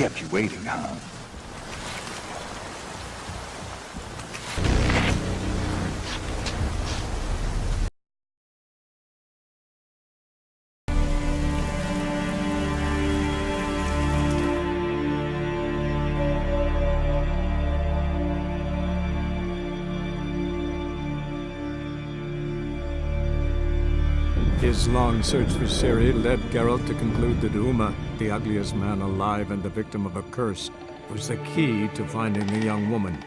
Kept you waiting, huh? His long search for Ciri led Geralt to conclude that Uma, the ugliest man alive and the victim of a curse, was the key to finding the young woman.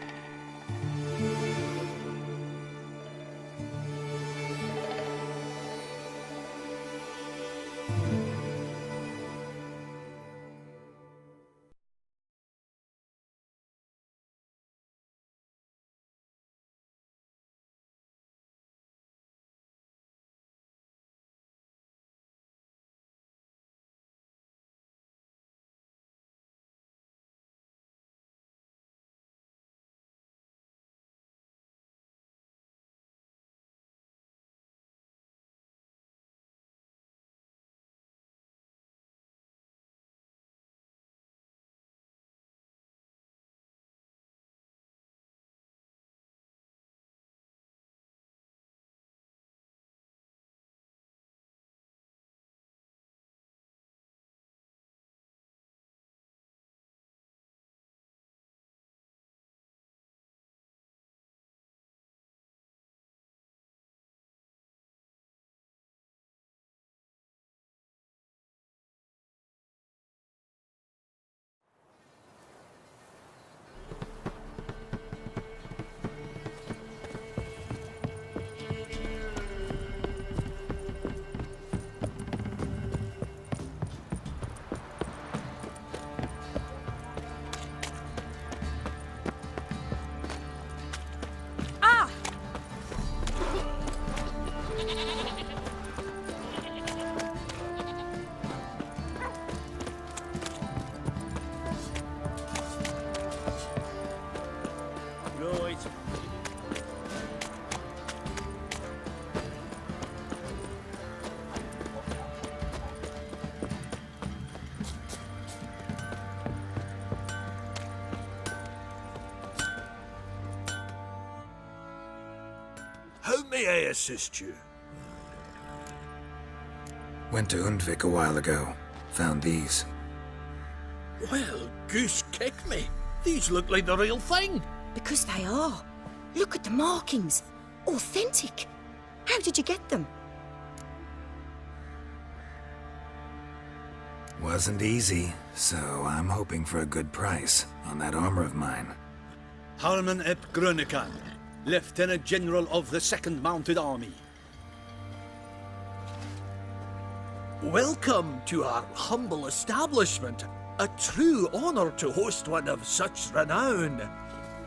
How may I assist you? Went to Undvik a while ago. Found these. Well, goose kick me. These look like the real thing. Because they are. Look at the markings. Authentic. How did you get them? Wasn't easy, so I'm hoping for a good price on that armor of mine. Harman ep Grönekan, Lieutenant General of the 2nd Mounted Army. Welcome to our humble establishment. A true honor to host one of such renown.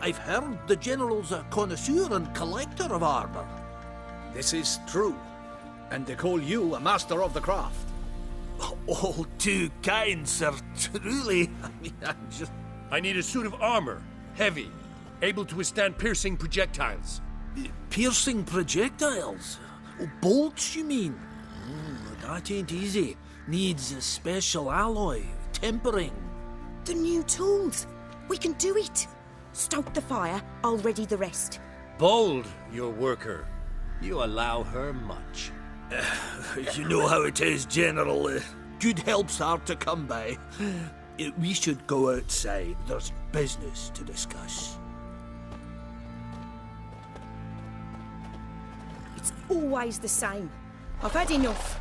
I've heard the General's a connoisseur and collector of armor. This is true, and they call you a master of the craft. All too kind, sir, truly. I need a suit of armor, heavy, able to withstand piercing projectiles. Piercing projectiles? Oh, bolts, you mean? That ain't easy. Needs a special alloy, tempering. The new tools. We can do it. Stoke the fire, I'll ready the rest. Bold, your worker. You allow her much. You know how it is, General. Good help's hard to come by. We should go outside. There's business to discuss. It's always the same. I've had enough.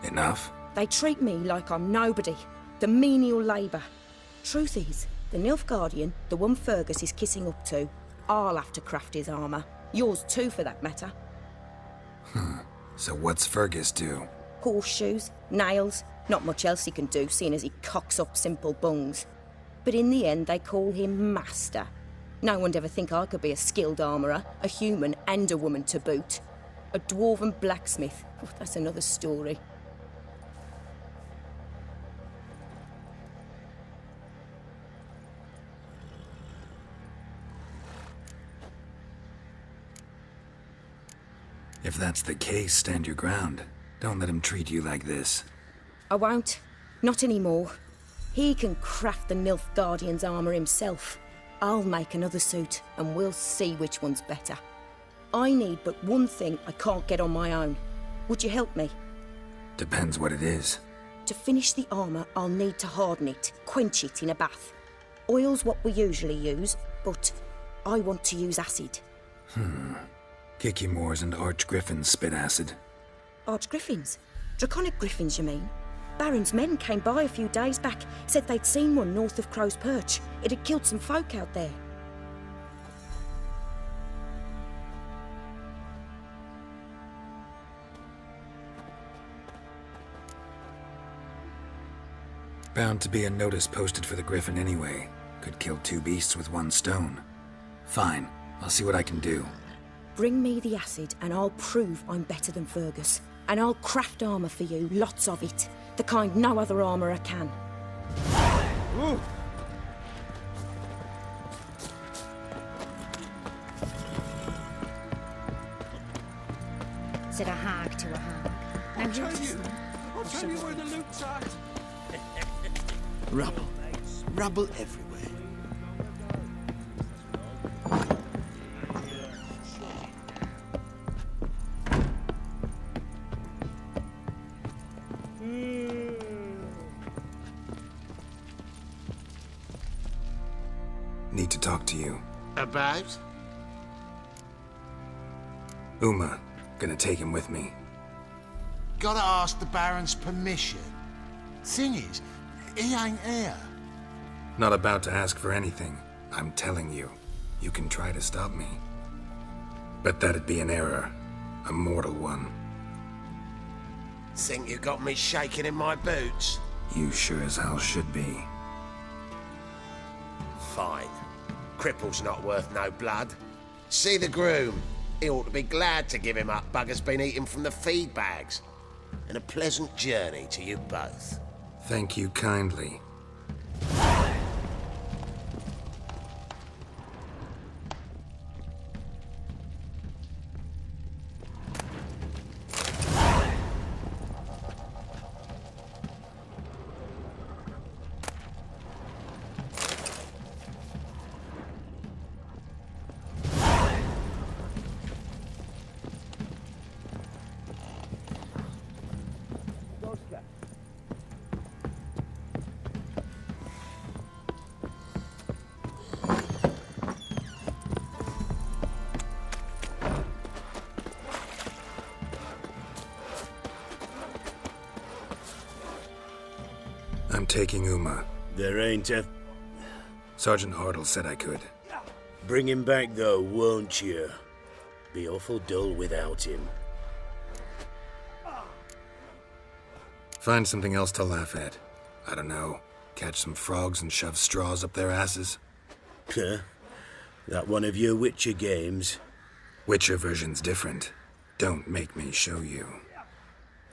Enough? They treat me like I'm nobody. The menial labour. Truth is, the Nilfgaardian, the one Fergus is kissing up to, I'll have to craft his armour. Yours too, for that matter. So what's Fergus do? Horseshoes, nails, not much else he can do, seeing as he cocks up simple bungs. But in the end, they call him Master. No one'd ever think I could be a skilled armourer, a human and a woman to boot. A dwarven blacksmith, oh, that's another story. If that's the case, stand your ground. Don't let him treat you like this. I won't. Not anymore. He can craft the Nilfgaardian's armor himself. I'll make another suit, and we'll see which one's better. I need but one thing I can't get on my own. Would you help me? Depends what it is. To finish the armor, I'll need to harden it, quench it in a bath. Oil's what we usually use, but I want to use acid. Kikimoors and archgriffins spit acid. Archgriffins? Draconic griffins, you mean? Baron's men came by a few days back, said they'd seen one north of Crow's Perch. It had killed some folk out there. Bound to be a notice posted for the griffin anyway. Could kill two beasts with one stone. Fine, I'll see what I can do. Bring me the acid and I'll prove I'm better than Fergus. And I'll craft armour for you, lots of it. The kind no other armourer can. Ooh. Said a hag to a hag. I'll tell you where the loot's at. Rubble. Rubble everywhere. Need to talk to you. About? Uma. Gonna take him with me. Gotta ask the Baron's permission. Thing is, he ain't here. Not about to ask for anything. I'm telling you. You can try to stop me. But that'd be an error. A mortal one. Think you got me shaking in my boots? You sure as hell should be. Fine. Cripple's not worth no blood. See the groom. He ought to be glad to give him up. Bugger's been eating from the feed bags. And a pleasant journey to you both. Thank you kindly. I'm taking Uma. There ain't a... Sergeant Hartle said I could. Bring him back, though, won't you? Be awful dull without him. Find something else to laugh at. I don't know. Catch some frogs and shove straws up their asses. Huh? That one of your Witcher games? Witcher version's different. Don't make me show you.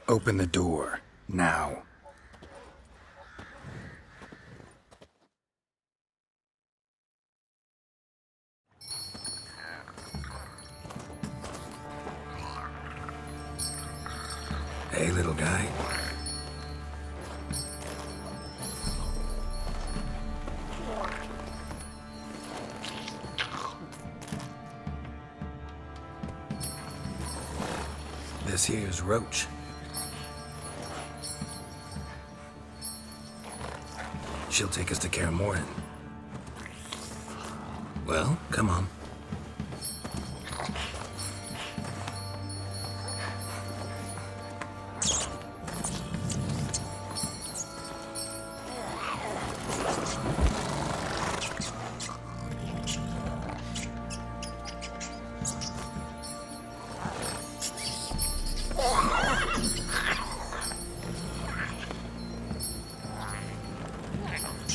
Open the door. Now. Hey, little guy. This here's Roach. She'll take us to Kaer Morhen. Well, come on.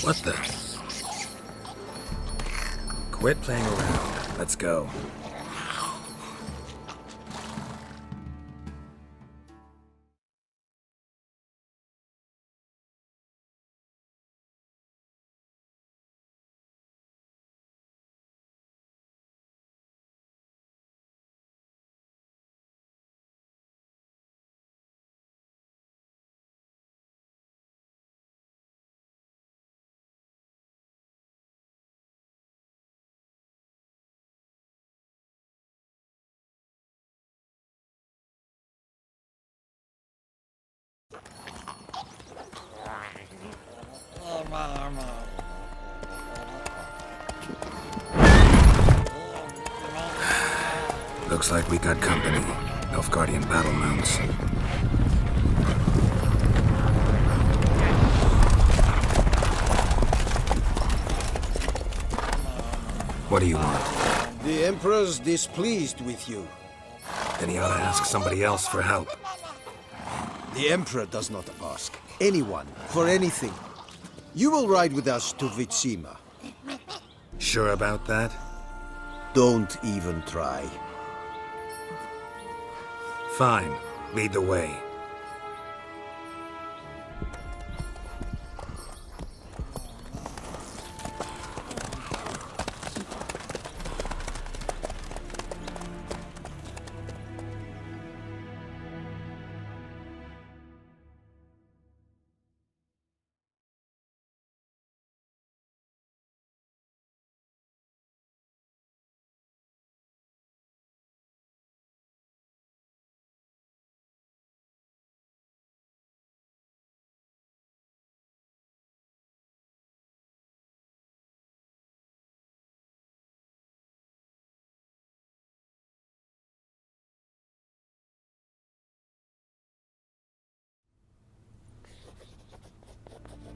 What the? Quit playing around. Let's go. Looks like we got company. Nilfgaardian battle mounts. What do you want? The Emperor's displeased with you. Then he ought to ask somebody else for help. The Emperor does not ask anyone for anything. You will ride with us to Vitsima. Sure about that? Don't even try. Fine. Lead the way.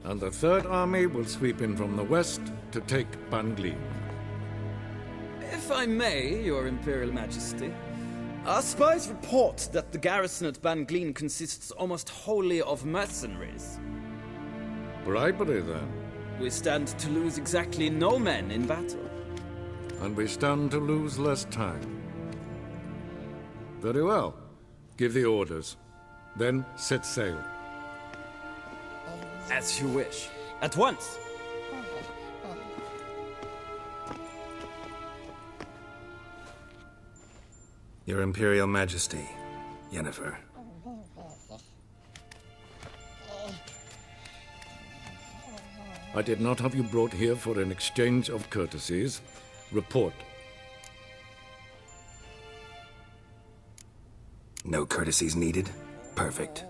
And the Third Army will sweep in from the west to take Banglin. If I may, Your Imperial Majesty, our spies report that the garrison at Banglin consists almost wholly of mercenaries. Bribery, then. We stand to lose exactly no men in battle. And we stand to lose less time. Very well. Give the orders. Then set sail. As you wish. At once. Your Imperial Majesty, Yennefer. I did not have you brought here for an exchange of courtesies. Report. No courtesies needed? Perfect.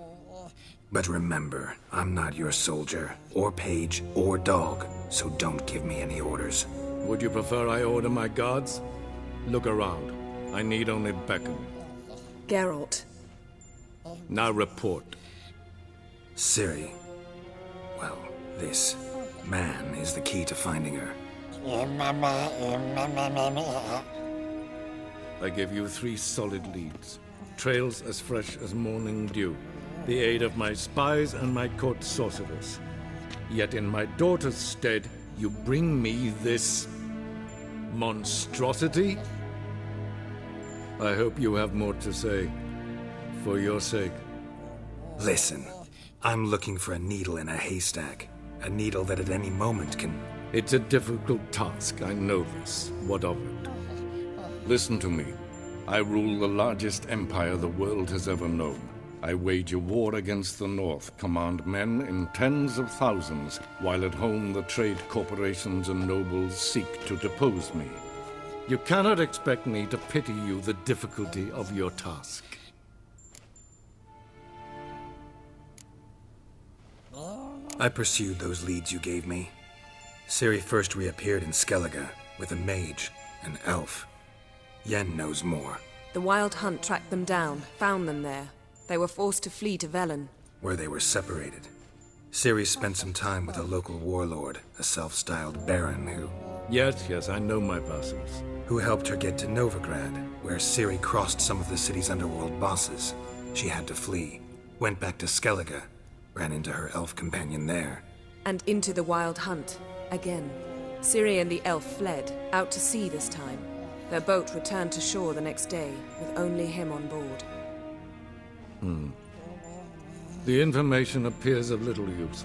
But remember, I'm not your soldier, or page, or dog, so don't give me any orders. Would you prefer I order my guards? Look around. I need only beckon. Geralt. Now report. Ciri. Well, this man is the key to finding her. I give you 3 solid leads. Trails as fresh as morning dew. The aid of my spies and my court sorcerers. Yet in my daughter's stead, you bring me this monstrosity? I hope you have more to say. For your sake. Listen, I'm looking for a needle in a haystack. A needle that at any moment can... It's a difficult task, I know this. What of it? Listen to me. I rule the largest empire the world has ever known. I wage a war against the North, command men in tens of thousands, while at home the trade corporations and nobles seek to depose me. You cannot expect me to pity you the difficulty of your task. I pursued those leads you gave me. Ciri first reappeared in Skellige with a mage, an elf. Yen knows more. The Wild Hunt tracked them down, found them there. They were forced to flee to Velen, where they were separated. Ciri spent some time with a local warlord, a self-styled baron who... Yes, I know my vassals. Who helped her get to Novigrad, where Ciri crossed some of the city's underworld bosses. She had to flee, went back to Skellige, ran into her elf companion there. and into the Wild Hunt again. Ciri and the elf fled, out to sea this time. Their boat returned to shore the next day, with only him on board. The information appears of little use,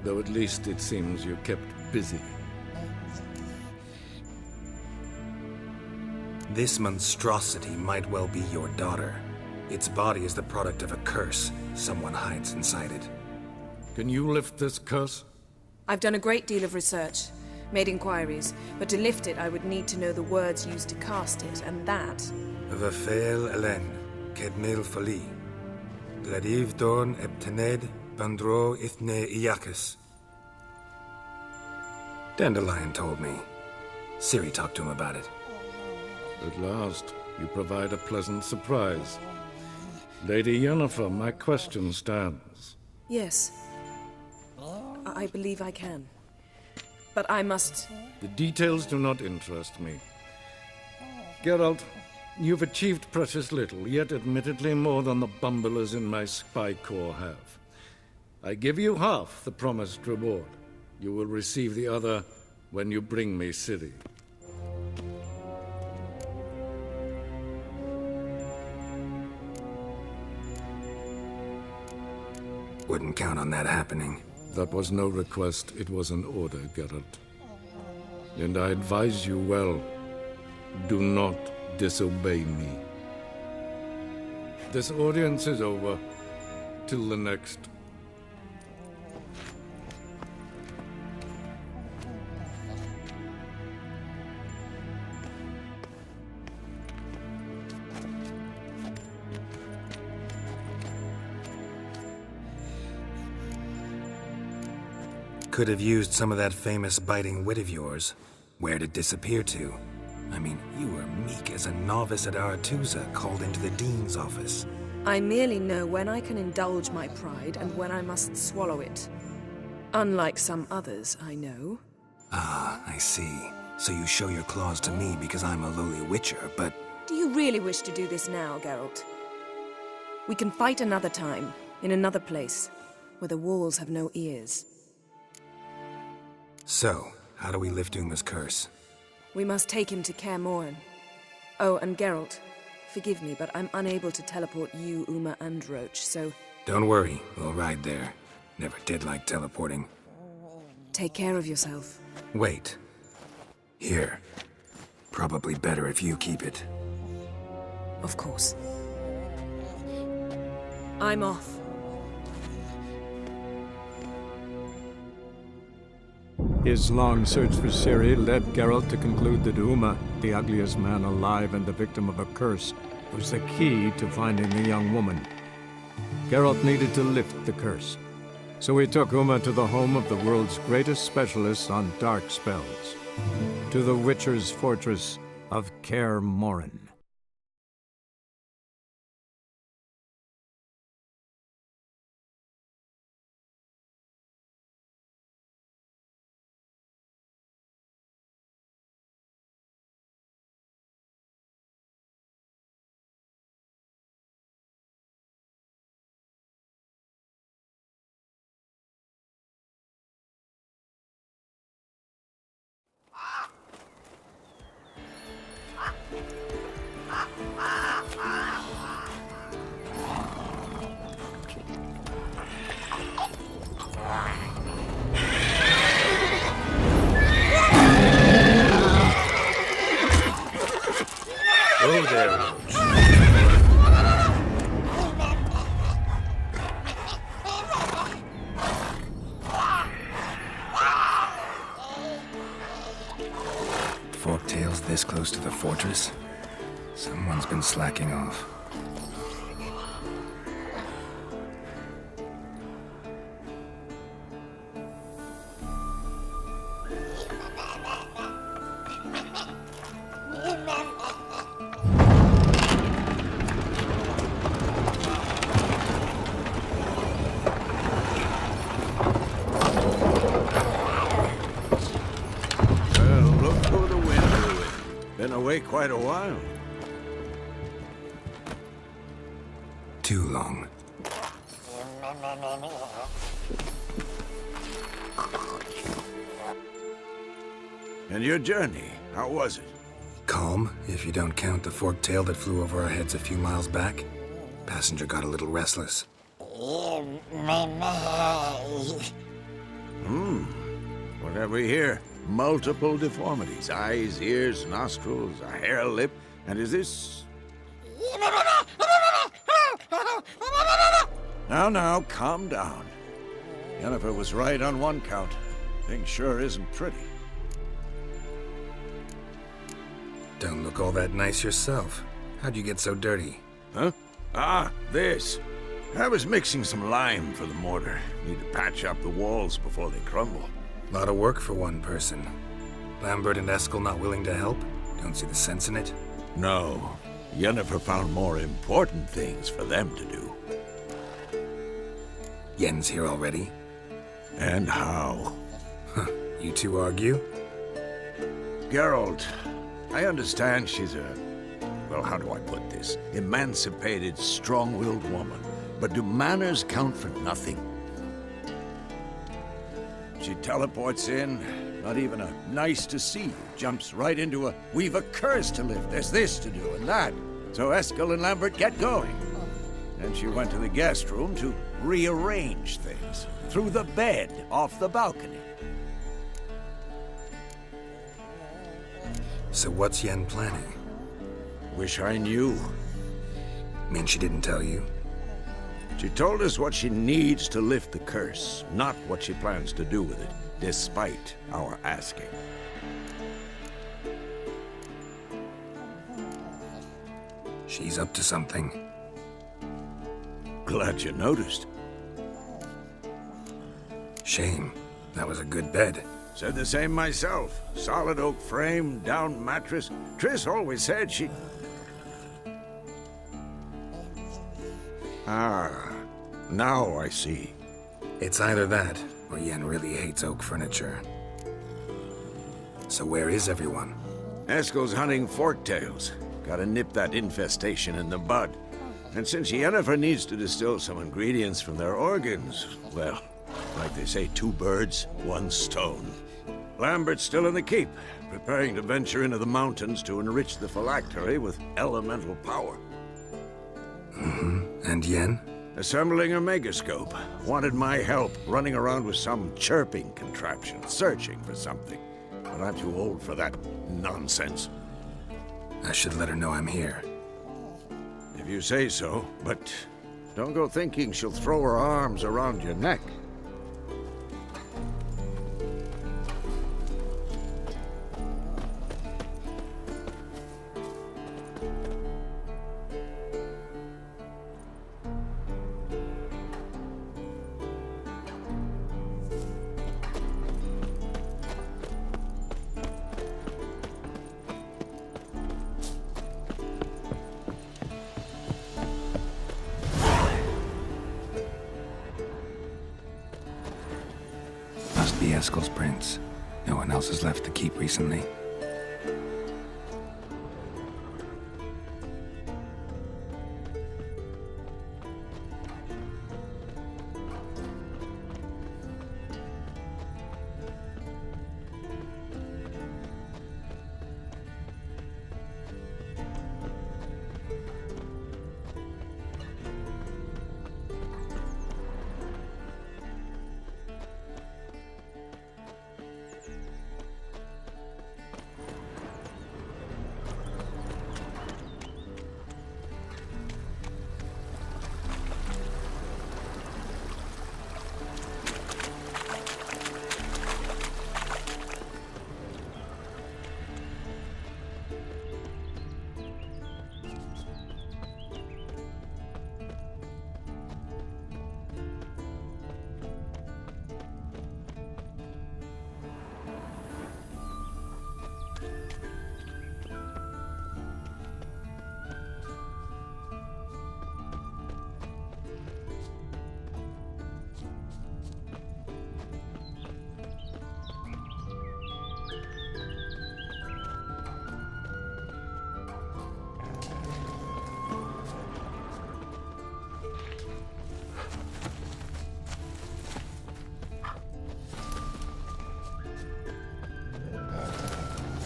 though at least it seems you kept busy. This monstrosity might well be your daughter. Its body is the product of a curse. Someone hides inside it. Can you lift this curse? I've done a great deal of research, made inquiries, but to lift it I would need to know the words used to cast it, and that... Vafael Elen, Kedmil Fali. Gladiv Dorn Eptened Bandro Ithne Iakis. Dandelion told me. Ciri talked to him about it. At last, you provide a pleasant surprise. Lady Yennefer, my question stands. Yes. I believe I can. But I must... The details do not interest me. Geralt, you've achieved precious little, yet admittedly more than the bumblers in my spy corps have. I give you half the promised reward. You will receive the other when you bring me Ciri. Wouldn't count on that happening. That was no request, it was an order, Geralt. And I advise you well, do not disobey me. This audience is over. Till the next. Could have used some of that famous biting wit of yours. Where'd it disappear to? I mean, you were meek as a novice at Aretusa, called into the Dean's office. I merely know when I can indulge my pride and when I must swallow it. Unlike some others, I know. Ah, I see. So you show your claws to me because I'm a lowly witcher, but... Do you really wish to do this now, Geralt? We can fight another time, in another place, where the walls have no ears. So, how do we lift Uma's curse? We must take him to Kaer Morhen. Oh, and Geralt, forgive me, but I'm unable to teleport you, Uma, and Roach, so... Don't worry, we'll ride there. Never did like teleporting. Take care of yourself. Wait. Here. Probably better if you keep it. Of course. I'm off. His long search for Ciri led Geralt to conclude that Uma, the ugliest man alive and the victim of a curse, was the key to finding the young woman. Geralt needed to lift the curse, so he took Uma to the home of the world's greatest specialists on dark spells, to the Witcher's fortress of Kaer Morhen. Oh, there, Roach. Forktails this close to the fortress? Someone's been slacking off. Quite a while. Too long. And your journey, how was it? Calm, if you don't count the forktail that flew over our heads a few miles back. Passenger got a little restless. What have we here? Multiple deformities. Eyes, ears, nostrils, a hair lip. And is this... Now, calm down. Yennefer was right on one count. Thing sure isn't pretty. Don't look all that nice yourself. How'd you get so dirty? Huh? Ah, this. I was mixing some lime for the mortar. Need to patch up the walls before they crumble. A lot of work for one person. Lambert and Eskel not willing to help? Don't see the sense in it? No. Yennefer found more important things for them to do. Yen's here already? And how? Huh. You two argue? Geralt, I understand she's a... well, how do I put this? Emancipated, strong-willed woman. But do manners count for nothing? She teleports in, not even a nice to see you, jumps right into a we've a curse to lift, there's this to do and that. So Eskel and Lambert get going. Then she went to the guest room to rearrange things. Through the bed, off the balcony. So what's Yen planning? Wish I knew. Mean she didn't tell you? She told us what she needs to lift the curse, not what she plans to do with it, despite our asking. She's up to something. Glad you noticed. Shame. That was a good bed. Said the same myself. Solid oak frame, down mattress. Triss always said she... Ah, now I see. It's either that, or Yen really hates oak furniture. So where is everyone? Eskel's hunting forktails. Gotta nip that infestation in the bud. And since Yennefer needs to distill some ingredients from their organs, well, like they say, 2 birds, 1 stone. Lambert's still in the keep, preparing to venture into the mountains to enrich the phylactery with elemental power. And Yen? Assembling a megascope. Wanted my help running around with some chirping contraption, searching for something. But I'm too old for that nonsense. I should let her know I'm here. If you say so, but don't go thinking she'll throw her arms around your neck. Must be Eskel's prints. No one else has left the keep recently.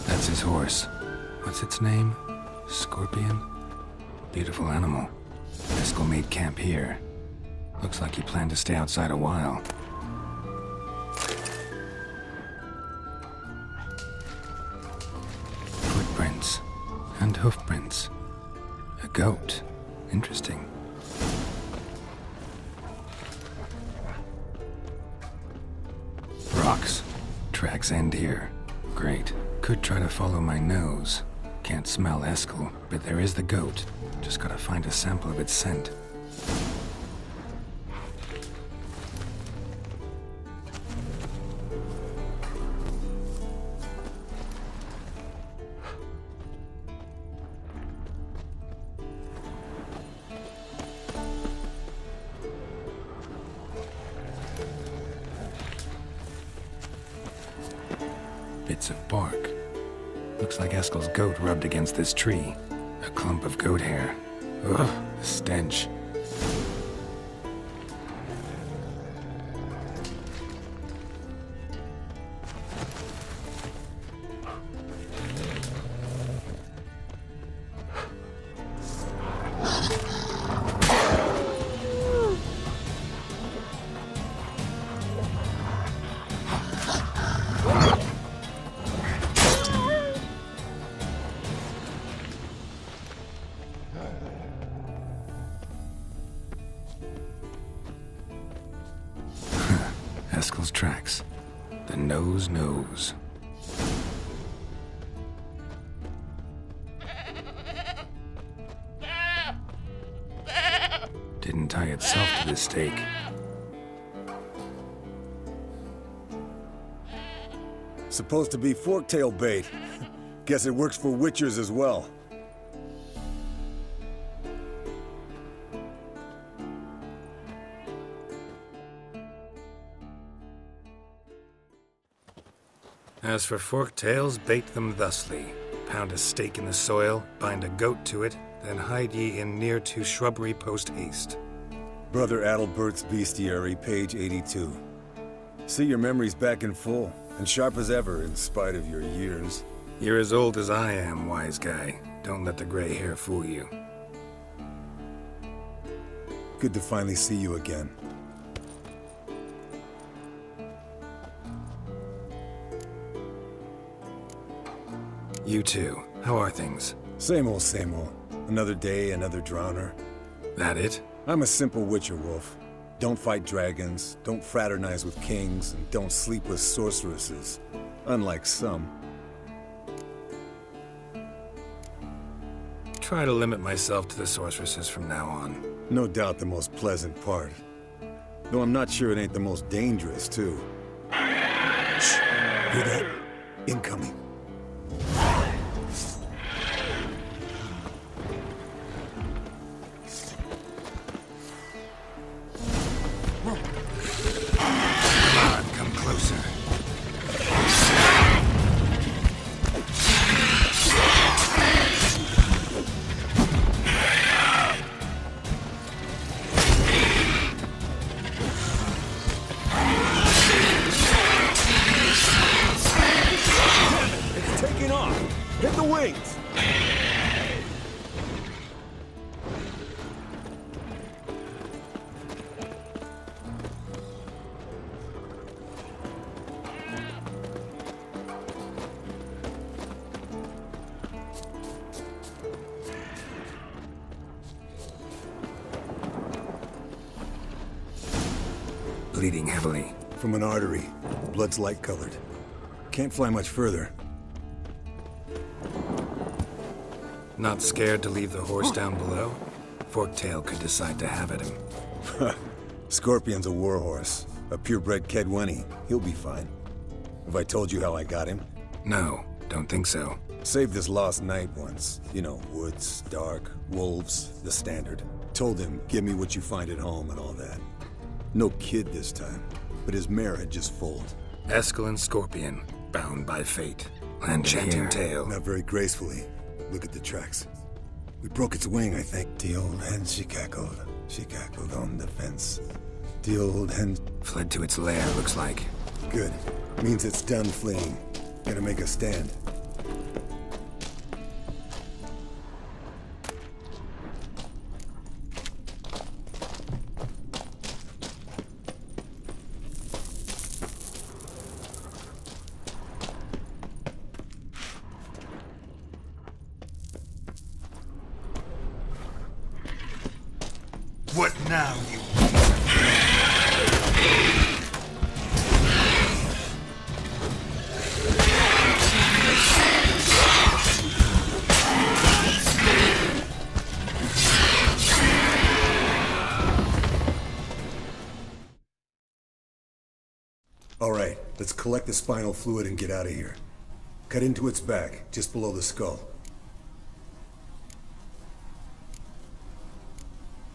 That's his horse. What's its name? Scorpion? Beautiful animal. Eskel made camp here. Looks like he planned to stay outside a while. Footprints. And hoofprints. A goat. Interesting. Rocks. Tracks end here. Great. Could try to follow my nose. Can't smell Eskel, but there is the goat. Just gotta find a sample of its scent. bits of bark. Looks like Eskel's goat rubbed against this tree. A clump of goat hair. Ugh, the stench. Eskel's tracks. The nose knows. Didn't tie itself to this stake. Supposed to be forktail bait. Guess it works for witchers as well. As for forktails, bait them thusly. Pound a stake in the soil, bind a goat to it, then hide ye in near to shrubbery post haste. Brother Adalbert's Bestiary, page 82. See your memories back in full, and sharp as ever in spite of your years. You're as old as I am, wise guy. Don't let the gray hair fool you. Good to finally see you again. You too. How are things? Same old, same old. Another day, another drowner. That it? I'm a simple witcher, Wolf. Don't fight dragons, don't fraternize with kings, and don't sleep with sorceresses. Unlike some. Try to limit myself to the sorceresses from now on. No doubt the most pleasant part. Though I'm not sure it ain't the most dangerous, too. Shh! Hear that? Incoming. Bleeding heavily. From an artery. Blood's light-colored. Can't fly much further. Not scared to leave the horse down below? Forktail could decide to have at him. Scorpion's a warhorse. A purebred Kedwenny. He'll be fine. Have I told you how I got him? No, don't think so. Saved this lost knight once. You know, woods, dark, wolves, the standard. Told him, give me what you find at home and all that. No kid this time, but his mare had just foaled. Eskel and Scorpion, bound by fate. Enchanting tale. Not very gracefully. Look at the tracks. We broke its wing, I think. The old hen, she cackled. She cackled on the fence. The old hen... Fled to its lair, looks like. Good. Means it's done fleeing. Gonna make a stand. What now, you... All right, let's collect the spinal fluid and get out of here. Cut into its back, just below the skull.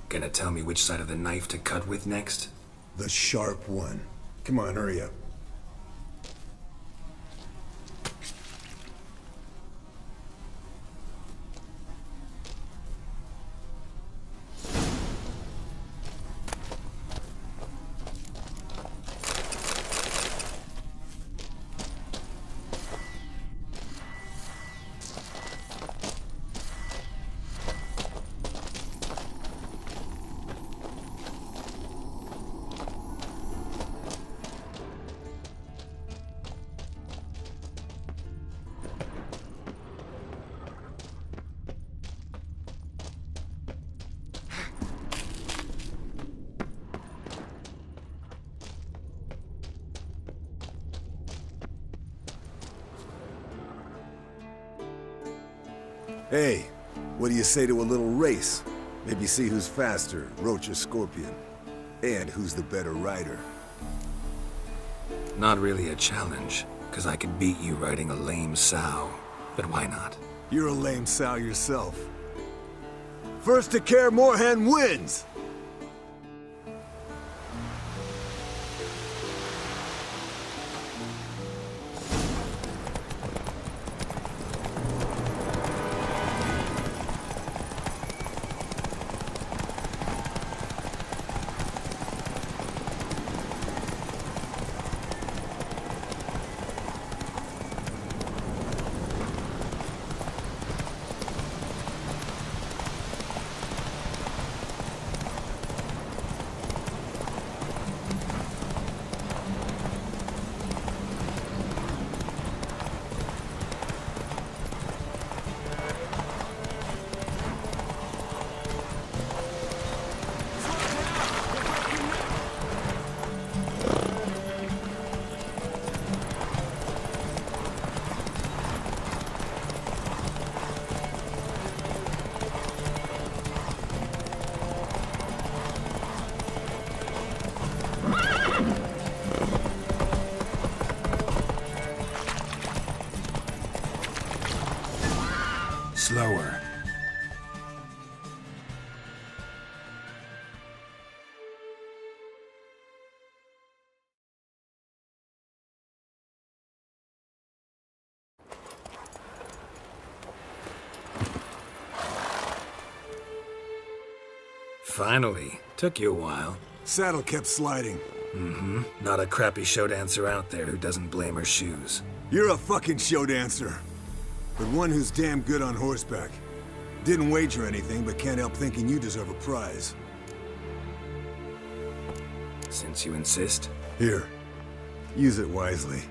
Gonna tell me which side of the knife to cut with next? The sharp one. Come on, hurry up. Hey, what do you say to a little race? Maybe see who's faster, Roach or Scorpion. And who's the better rider. Not really a challenge, because I could beat you riding a lame sow. But why not? You're a lame sow yourself. First to Kaer Morhen wins! Slower. Finally. Took you a while. Saddle kept sliding. Mm-hmm. Not a crappy show dancer out there who doesn't blame her shoes. You're a fucking show dancer. But one who's damn good on horseback. Didn't wager anything, but can't help thinking you deserve a prize. Since you insist. Here. Use it wisely.